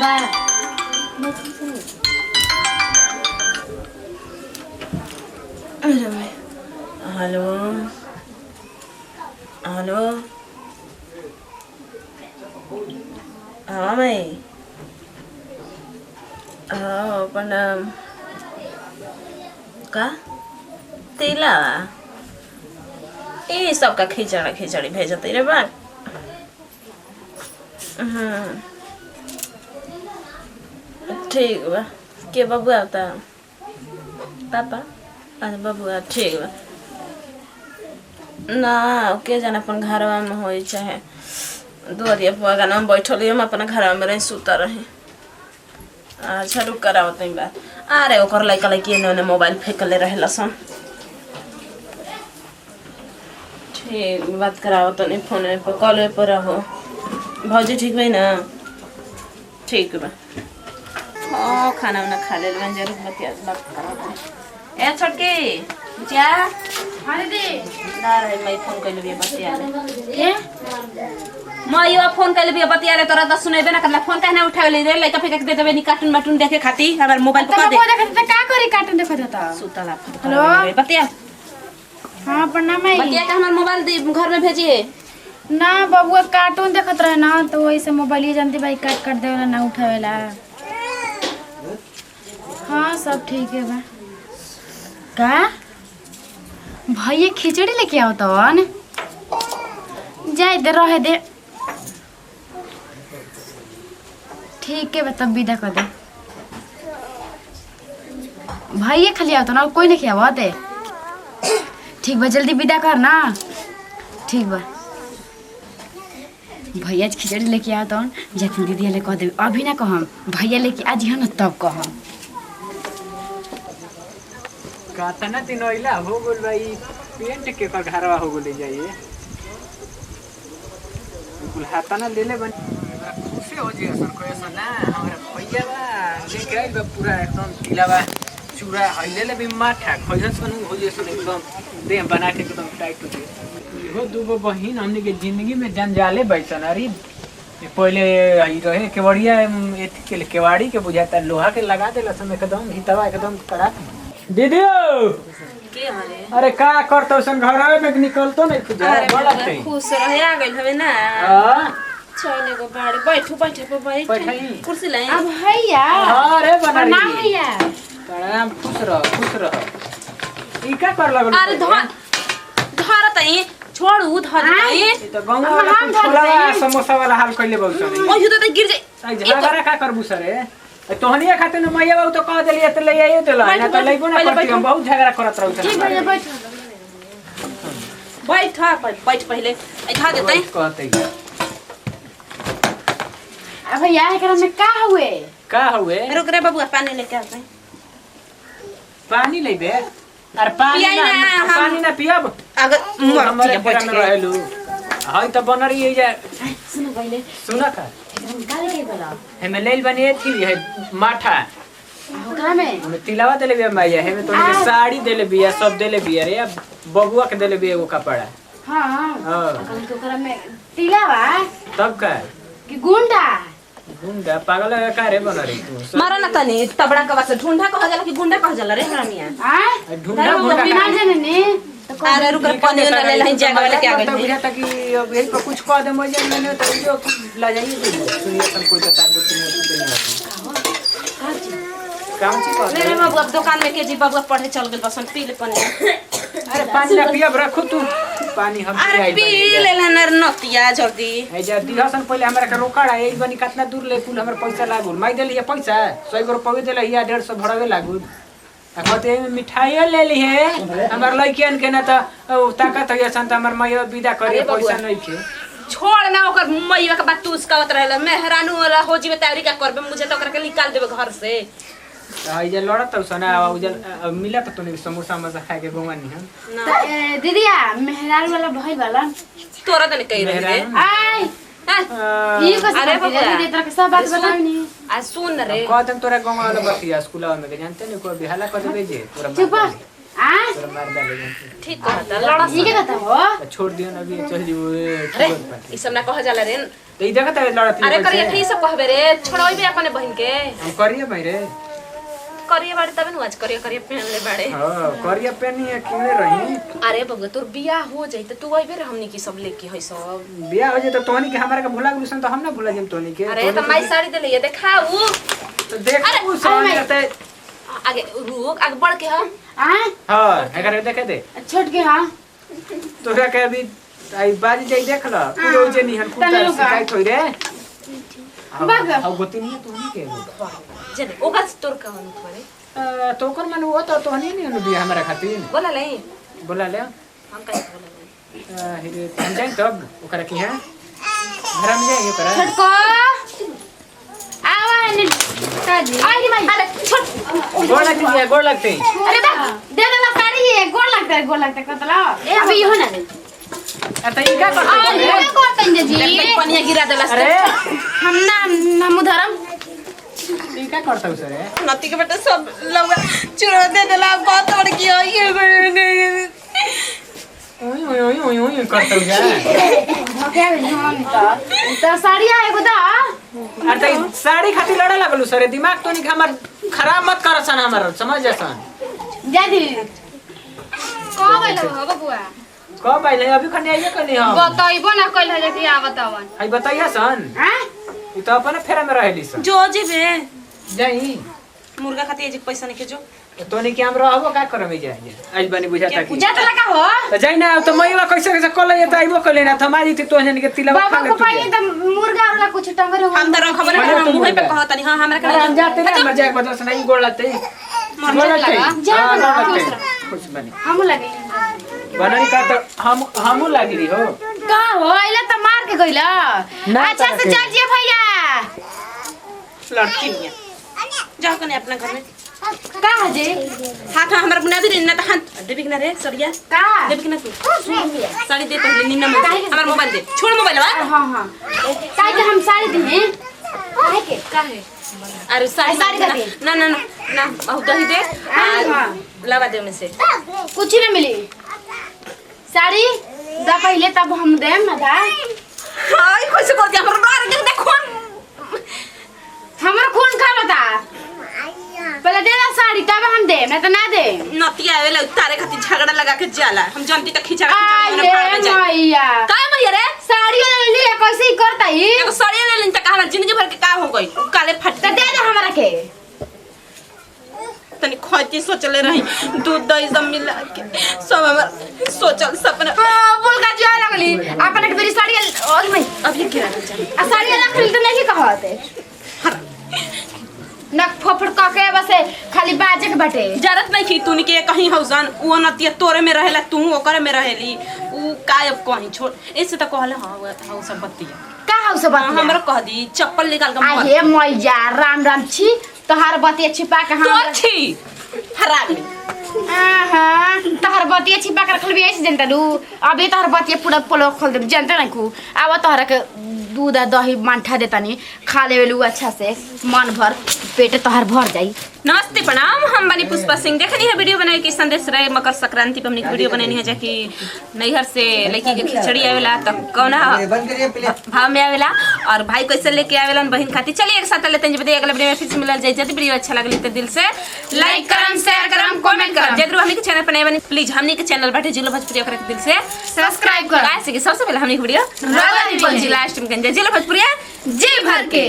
बा अरे भाई हेलो हेलो हाँ भाई हाँ प्रणाम का तिला ये सबका खिचड़ी भेजती रे बा ठीक बा के बबुआ आता पापा अच्छा बबुआ ठीक बा ना के जाने अपन घरवा में हो चाहे दुआरिया पगाना में बैठल हम अपना घरवा में रही सुता रही अच्छा रुक कर आवत नहीं बात अरे ओकर लइका लइकी ने मोबाइल फेंकले रहेला सन ठीक बात करावत नहीं फोन पर कॉल पर रहो भौजी ठीक भाई ना ठीक बा हाँ खाना वाना खा ले जरूर बात करावत ए छोटकी क्या हाँ दीदी ना रे मैं फोन कर लेबे बतिया ये मैं यो फोन कर लेबे बतिया रे तोरा त सुनेबे ना करला फोन काहे ना उठावे रे लइका फेंक के दे देबे नी कार्टून मार्टून देखे खाती हमर मोबाइल पर तो देखत त का करी कार्टून देखत त सुतला हेलो बतिया हां प्रणाम है बतिया का हमर मोबाइल घर में भेजिए ना बबुआ कार्टून देखत रहे ना तो वही से मोबाइल ही जानती भाई काट देवेला ना उठावेला हाँ सब ठीक है बा का भैया खिचड़ी लेके आओ तो जाए दे रहे दे ठीक है तब विदा कर दे भैया खाली आओ तो ना कोई नहीं आवत है ठीक बा जल्दी विदा कर ना ठीक बा भैया खिचड़ी लेके आओ तो जखन दीदी ले कह दे अभी ना कहम भैया लेके आज है ना तब कहम कातना दिन ओइला हो गेल भाई पेंट के कर घरवा हो गेल जाइए बिल्कुल हाथाना लेले बन खुशी हो जी सर को ऐसा ना हमरा भैया बा लेके आइल बा पूरा एकदम किलावा चूड़ा हइले ले भी माठा खइहस कनु हो जे सुन एकदम देह बना के एकदम टाइट हो गई हो दूगो बहिन हमनी के जिंदगी में जंजाले बैसन अरे पहले आई रहे केवड़िया एथी के केवाड़ी के बुझाता लोहा के लगा देला समय एकदम हितवा एकदम कड़ा दीदी के हरे अरे का करतो सन घर में निकलतो नहीं खुद बड़ा थे खुश रहे आ गइल हवे ना हां चले गो बाड़े बैठो बैठाई कुर्सी लाई अब भैया अरे बना ना भैया प्रणाम खुश रह ई का कर लगल अरे धर तई छोड़ू धर तई ई तो गांव वाला छोला समोसा वाला हाल कइले बहुसन ओही तो गिर जाए झगड़ा का करबू सरे तोहनिया खाते न मैया बाबू तो कह देलिए त ले आइए देला ना त लेबो ना करती हम बहुत झगड़ा करत रहू ठीक है बैठ पहले इठा देते कहते अब भैया एकरा में का हुए रुक रे बबुआ पानी लेके आते हैं पानी लेबे अरे पानी ना पियब अगर हमरे बैठ के रहलू हां त बनरी ए जा सुन पहले सुना का गाली के बोला हमें लेल बने थी है माठा ओकरा में हमें तिलावा देले बिया मैया हमें तो साड़ी देले बिया सब देले बिया रे बबुआ के देले बिया एगो कपड़ा हां हां ओकरा में तिलावा तब का कि गुंडा गुंडा पागल है का रे बनरी तू मारा ना तनी तबड़ा का वासे ढूंढा कह जाला कि गुंडा कह जाला रे हमरा मियां हां ढूंढा गुंडा बिना जाने ने अरे रुक रे पानी ना ले लही जगह वाले क्या तो गई बुझा तक अब यही पर कुछ कह दे मजे मैंने तो जो ला जाइए सुनिए तन कोई तार बुद्धि नहीं काम ची कह मेरे बाबू दुकान में के जी बाबू पढ़े चल गेल बसन पी ले पानी अरे पानी ना पियब रखो तू पानी हम अरे पी ले नर नतिया जल्दी ए जा दिहसन पहले हमरा के रोकाड़ा ए बनी कितना दूर ले कुल हमर पैसा लागुल माई देली है पैसा 100 रुपया देले हिया 150 भरवे लागुल कहते मिठाई ले ली है हमर लइकन के ना त ताकत है संत हमर मैया विदा करे पैसा नहीं के छोड़ ना ओकर मैया के बात तू उसकावत रहला मेहरानू वाला हो जीवे तैयारी का करबे मुझे तो ओकरा के निकाल देबे घर से आई जे लड़त सना उजल मिला त तोने समोसा मजा खाए के गोमानी हम दीदिया मेहरार वाला भाई वाला तोरा तने कह रहे आई ये बस अरे दीदी तरह के सब बात बतावनी आ सुन रे कहतन तोरा गांव वाला बतिया स्कूल में के जानते नहीं कोई बिहाला कर देबे जे पूरा चुप आ पूरा मार डाले ठीक कहता लड़ा ये क्या कहता हो छोड़ दियो ना अभी चल जी अरे ई सब ना कह जाला रे तो ई देखत है लड़ती अरे करिए ठीक से कहबे रे छोड़ोई बे अपने बहन के हम करिए भाई रे करिए बाड़े तबे न आज करिए पहन ले बाड़े हां करिए पेनी है किने रही अरे बबुआ तोर बियाह हो जाई त तू आइबे रे हमनी की सब लेके है सब बियाह हो जाए तो तोहनी के हमारा के भुला गुसन तो हम ना भुला जेम तोहनी के अरे त माई साड़ी दे ले देखाऊ तो देख उ सोन रहते आगे रुक आगे बढ़ के हां हां अगर देखे दे छोट के हां तोरा के अभी आई बाजी जाई देख ल तू जे नहीं हन कुत्ता शिकायत होई रे बग हां गोती नहीं तोहनी के जने ओगा तोर का मन करे तो कर मन वो तो तोहनी नहीं हन बियाह हमारा खातिर बोला ले बोला ले हम कहे बोला ले हिरे पंचायत तब ओकरा की है घर में जाइए करा छोटको आवा ने काजी आई माई अरे छोड़ गोड़ लगते अरे बा दे दे ला साड़ी है गोड़ लगता है कतला ए अभी हो ना दे अरे ई का करते अरे को तंजे जी देख पनिया गिरा देला अरे हम ना हम उधरम ई का करता हूं सर नती के बेटा सब लोग चुरा दे देला बहुत बड़ की होई ओई ओई ओई ओई ओई करता हूं जा क्या हम तो साड़ी आए गोदा अरे तो ई साड़ी खातिर लड़ा लगलू सर दिमाग तो नहीं हमर खराब मत करसन हमर समझ जासन जा दी को बोलो हो बबुआ कब आइले अभी खने आइए कनी हम बताइबो ना कइल है कि आ बतावन आई बताइए सन हां ई तो अपन फेरा में रहली सन जो जेबे जाई मुर्गा खातिर जे पैसा नहीं के जो तो नहीं कि हम रहबो का करबे जाई आज बनी बुझाता कि जा तो लगा हो तो जाई ना तो मईवा कैसे कैसे कल ये तो आइबो कले ना थमाजी थी तो जन के तिलवा खा बाबा ले को पाइए तो मुर्गा वाला कुछ टंगर हो हम तो खबर मने है तो मुंह पे मुर्गा। कहत नहीं हां हमरा अरे हम का जाते ना मर जाए मतलब नहीं गोड़ लगते मर जाए लगा। जा ना, कुछ बनी हम लगे बननी का तो हमू लागी रही हो का हो इला तो मार के गइला ना अच्छा से तरह के। चल जिए भैया लड़की नहीं है जाओ कने अपना घर में का हजे हाथ हमरा बुना भी ना तो हाथ देबी ना रे सरिया का देबी ना तू साड़ी दे पहले निन्ना में हमारा मोबाइल दे छोड़ मोबाइल बा हां हां काहे के हम साड़ी दी काहे के काहे अरे साड़ी साड़ी का दे। ना ना ना ना बहुत दही दे हां लगा दे में से कुछ ना मिली साड़ी दा पहले तब हम देम ना दा हाय खुश को दे हमरा मार के देखो हमर खून खा बता पहले दे दा साड़ी तब हम दे मैं तो ना दे नती आवेला तारे खातिर झगड़ा लगा के जाला हम जानती त खिचड़ा खिचड़ा अरे में जाए मैया का मैया रे साड़ी ले लिया कैसे ही करता ही एगो साड़ी ले लेन त हमरा जिंदगी भर के का हो गई काले फट तो दे दे हमरा के तनी खोती सोचले रही दूध दही सब मिला के सब हमर सोचल सपना बोल का जा लगली अपन के मेरी साड़ी और मैं अभी गिरा जा आ साड़ी ला खरीद नहीं कहते नक फोफड़ का के बस खाली बाजे के बटे जरूरत नहीं की तूनी के कहीं हौसन वो नतिया तोरे में रहेला तू ओकरे में रहेली उ कायब कहीं छोड़ ऐसे त कहले हां वो सब बत्तिया का हौ सब बात हमरा कह दी चप्पल निकाल के मार हे मैया राम राम छी तोहार बतिया छिपा के तो हम छी हरा गई आहा तोहार बतिया छिपा के रखल भी ऐसे जनता दू अबे तोहार बतिया पूरा पोलो खोल दे जनता नहीं को अब तोहरा के दूध आ दही मांठा देतानी खा लेवेलू अच्छा से मन भर पेट तोहार भर जाई नमस्ते प्रणाम हम बनी पुष्पा सिंह देखनी है वीडियो बनाए की संदेश रहे मकर संक्रांति पे हमने वीडियो बनानी है जाकि नैहर से लड़की के खिचड़ी आवेला तो कौन भाव में आवेला और भाई कैसे लेके आवेला बहन खाती चलिए एक साथ लेते हैं जब अगला वीडियो में फिर से मिलल जाए यदि वीडियो अच्छा लगली तो दिल से लाइक करम शेयर करम कमेंट करम जरूर हमनी के चैनल पर नए बनी प्लीज हमनी के चैनल बाटे जिलो भोजपुरी ओकरा के दिल से सब्सक्राइब कर गाइस सबसे पहले हमनी के वीडियो लास्ट में लास्ट में जिला भोजपुरी जी भर के